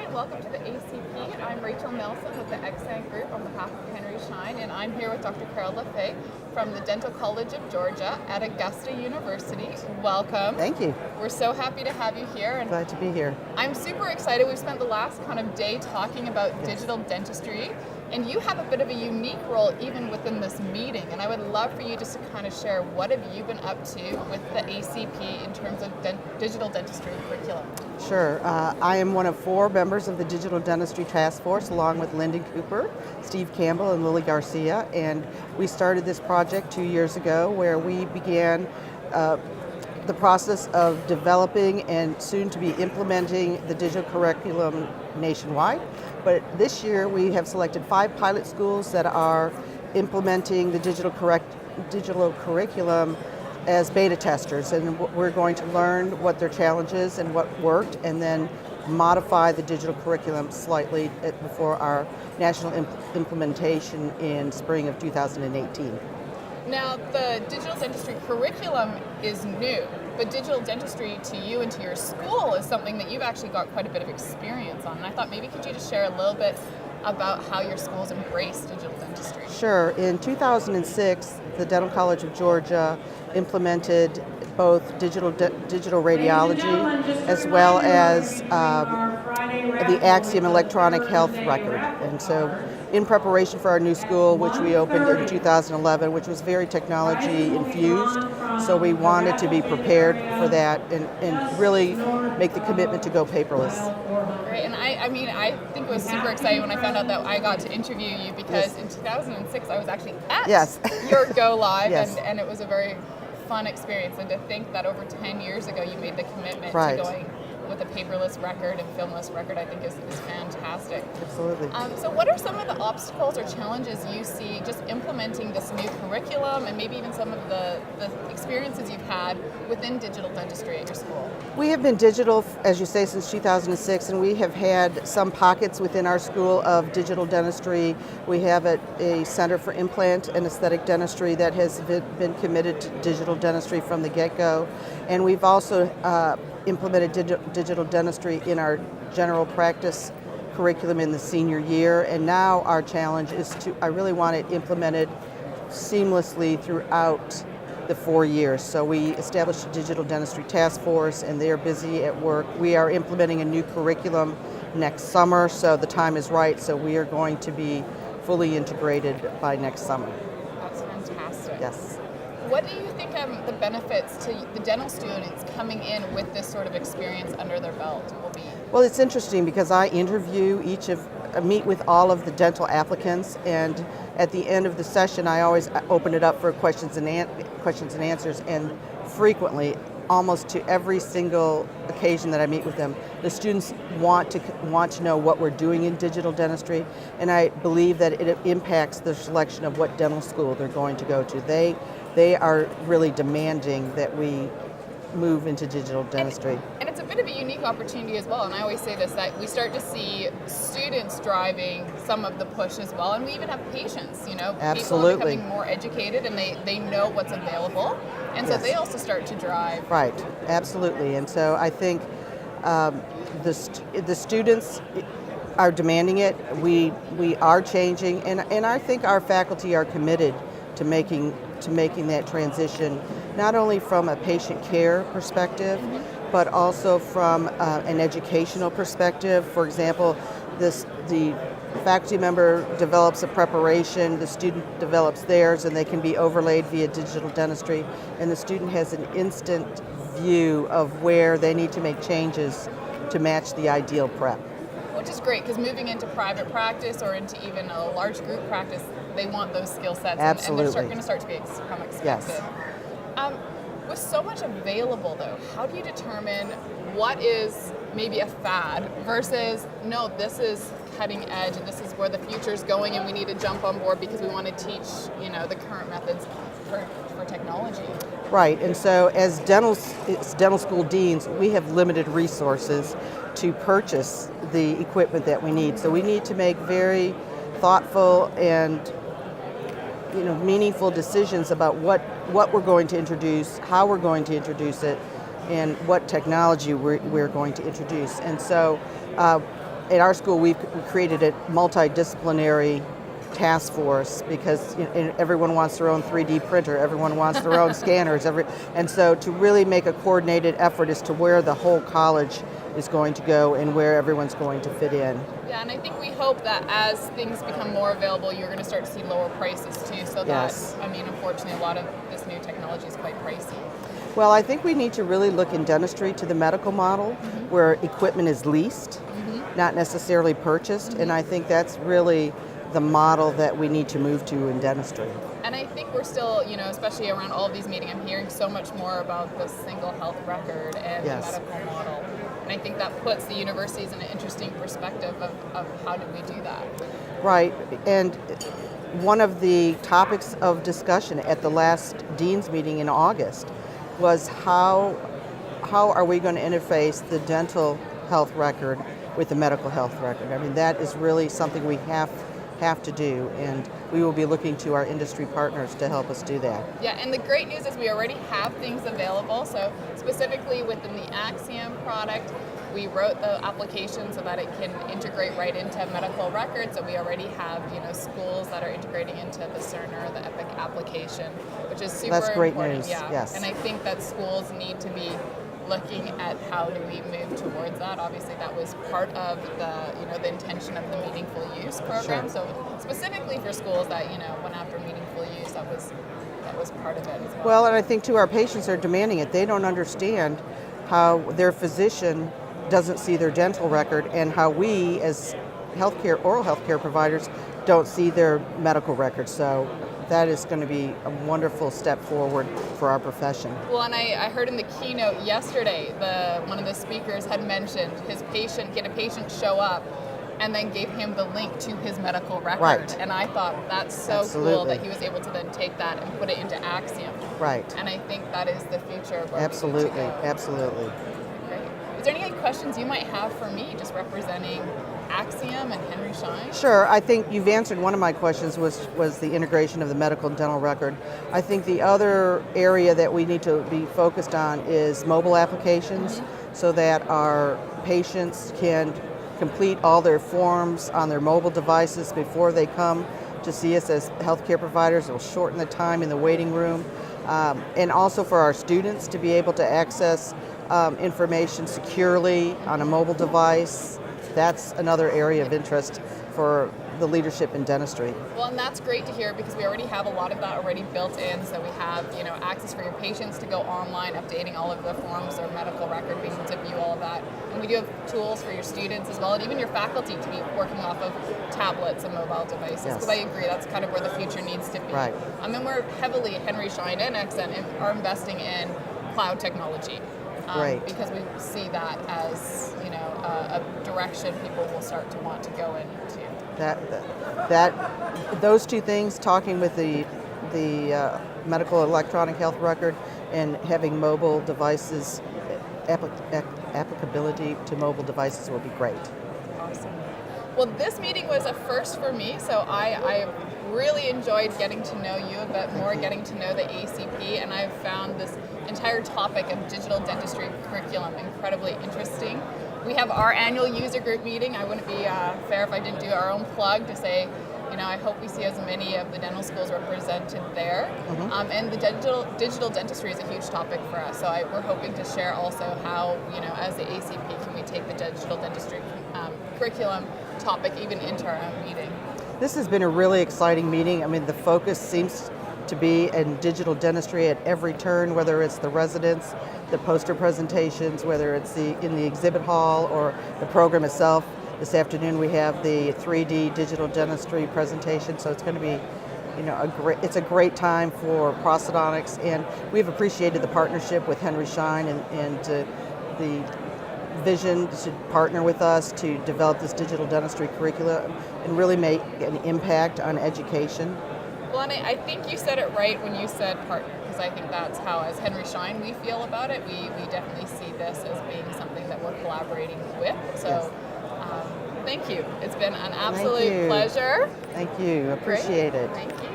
and welcome to the ACP. I'm Rachel Nelson with the Exan Group on behalf of Henry Schein, and I'm here with Dr. Carol Lefebvre from the Dental College of Georgia at Augusta University. Welcome. Thank you. We're so happy to have you here. And glad to be here. I'm super excited. We've spent the last kind of day talking about digital dentistry, and you have a bit of a unique role even within this meeting, and I would love for you just to kind of share what have you been up to with the ACP in terms of digital dentistry curriculum. Sure. I am one of 4 members of the Digital Dentistry Task Force, along with Lyndon Cooper, Steve Campbell, and Lily Garcia. And we started this project 2 years ago where we began the process of developing and soon to be implementing the digital curriculum nationwide. But this year we have selected 5 pilot schools that are implementing the digital curriculum as beta testers, and we're going to learn what their challenges and what worked, and then modify the digital curriculum slightly before our national implementation in spring of 2018. Now, the digital dentistry curriculum is new, but digital dentistry to you and to your school is something that you've actually got quite a bit of experience on. And I thought maybe could you just share a little bit about how your schools embrace digital dentistry? Sure. In 2006, the Dental College of Georgia implemented both digital radiology as well as the Axiom electronic health record. And so in preparation for our new school, which we opened in 2011, which was very technology infused, so we wanted to be prepared for that and really make the commitment to go paperless. Great, and I think it was super exciting when I found out that I got to interview you, because in 2006 I was actually at your Go Live, and it was a very fun experience, and to think that over 10 years ago you made the commitment to going with a paperless record and filmless record, I think is fantastic. Absolutely. So what are some of the obstacles or challenges you see just implementing this new curriculum, and maybe even some of the experiences you've had within digital dentistry at your school? We have been digital, as you say, since 2006, and we have had some pockets within our school of digital dentistry. We have a Center for Implant and Aesthetic Dentistry that has been committed to digital dentistry from the get-go, and we've also implemented digital dentistry in our general practice curriculum in the senior year, and now our challenge is I really want it implemented seamlessly throughout the 4 years. So we established a digital dentistry task force, and they're busy at work. We are implementing a new curriculum next summer, so the time is right, so we are going to be fully integrated by next summer. That's fantastic. Yes. What do you think the benefits to the dental students coming in with this sort of experience under their belt will be? Well, it's interesting because I interview meet with all of the dental applicants, and at the end of the session I always open it up for questions and answers, and frequently, almost to every single occasion that I meet with them, the students want to know what we're doing in digital dentistry, and I believe that it impacts the selection of what dental school they're going to go to. They are really demanding that we move into digital dentistry. And it's a bit of a unique opportunity as well, and I always say this, that we start to see students driving some of the push as well, and we even have patients, Absolutely. People are becoming more educated and they know what's available, and so they also start to drive. Right, absolutely, and so I think the students are demanding it. We are changing, and I think our faculty are committed to making that transition, not only from a patient care perspective, but also from an educational perspective. For example, the faculty member develops a preparation, the student develops theirs, and they can be overlaid via digital dentistry, and the student has an instant view of where they need to make changes to match the ideal prep. Which is great, because moving into private practice or into even a large group practice, they want those skill sets, Absolutely. and they're going to start to become expected. Yes. With so much available, though, how do you determine what is maybe a fad versus, no, this is cutting edge and this is where the future is going, and we need to jump on board because we want to teach, the current methods for technology? Right, and so as dental school deans, we have limited resources to purchase the equipment that we need. So we need to make very thoughtful and meaningful decisions about what we're going to introduce, how we're going to introduce it, and what technology we're going to introduce. And so at our school, we created a multidisciplinary task force because everyone wants their own 3D printer, everyone wants their own scanners, and so to really make a coordinated effort as to where the whole college is going to go and where everyone's going to fit in. Yeah, and I think we hope that as things become more available, you're going to start to see lower prices too, so yes. that, I mean, unfortunately, a lot of this new technology is quite pricey. Well, I think we need to really look in dentistry to the medical model, where equipment is leased, not necessarily purchased, and I think that's really the model that we need to move to in dentistry. And I think we're still, especially around all of these meetings, I'm hearing so much more about the single health record and yes. the medical model. And I think that puts the universities in an interesting perspective of how do we do that. Right, and one of the topics of discussion at the last Dean's meeting in August was how are we going to interface the dental health record with the medical health record. I mean, that is really something we have to do, and we will be looking to our industry partners to help us do that. Yeah, and the great news is we already have things available. So specifically within the Axiom product, we wrote the application so that it can integrate right into medical records. So we already have, schools that are integrating into the Cerner, the Epic application, which is super That's great important. news. Yeah. Yes. And I think that schools need to be looking at how do we move towards that. Obviously, that was part of the intention of the Meaningful Use program. Sure. So specifically for schools that went after meaningful use, that was part of it as well. Well, and I think too, our patients are demanding it. They don't understand how their physician doesn't see their dental record, and how we as oral healthcare providers don't see their medical records. So that is going to be a wonderful step forward for our profession. Well, and I heard in the keynote yesterday, one of the speakers had mentioned his patient, get a patient show up, and then gave him the link to his medical record. Right. And I thought that's so Absolutely. cool that he was able to then take that and put it into Axiom. Right. And I think that is the future of where Absolutely. we need to go. Absolutely. Great. Is there any questions you might have for me, just representing Axiom and Henry Schein? Sure. I think you've answered one of my questions, was the integration of the medical and dental record. I think the other area that we need to be focused on is mobile applications, so that our patients can complete all their forms on their mobile devices before they come to see us as healthcare providers. It will shorten the time in the waiting room. And also for our students to be able to access information securely on a mobile device. That's another area of interest for the leadership in dentistry. Well, and that's great to hear because we already have a lot of that already built in. So we have, access for your patients to go online, updating all of the forms, their medical record, being able to view all of that. And we do have tools for your students as well, and even your faculty to be working off of tablets and mobile devices. Because I agree, that's kind of where the future needs to be. Right. And we're heavily, Henry Schein and Exan are investing in cloud technology. Great. Because we see that as, a direction people will start to want to go into. Those two things, talking with the medical electronic health record and having mobile devices, applicability to mobile devices will be great. Awesome. Well, this meeting was a first for me, so I really enjoyed getting to know you a bit more, getting to know the ACP, and I've found this entire topic of digital dentistry curriculum incredibly interesting. We have our annual user group meeting. I wouldn't be fair if I didn't do our own plug to say, I hope we see as many of the dental schools represented there. And the digital dentistry is a huge topic for us. So we're hoping to share also how, as the ACP, can we take the digital dentistry curriculum topic even into our own meeting. This has been a really exciting meeting. I mean, the focus seems to be in digital dentistry at every turn, whether it's the residents, the poster presentations, whether it's in the exhibit hall or the program itself. This afternoon we have the 3D digital dentistry presentation, so it's going to be, it's a great time for prosthodontics, and we've appreciated the partnership with Henry Schein and the vision to partner with us to develop this digital dentistry curricula and really make an impact on education. Well, and I think you said it right when you said partner, because I think that's how, as Henry Schein, we feel about it. We definitely see this as being something that we're collaborating with. So yes. Thank you. It's been an absolute pleasure. Thank you. Appreciate it. Thank you.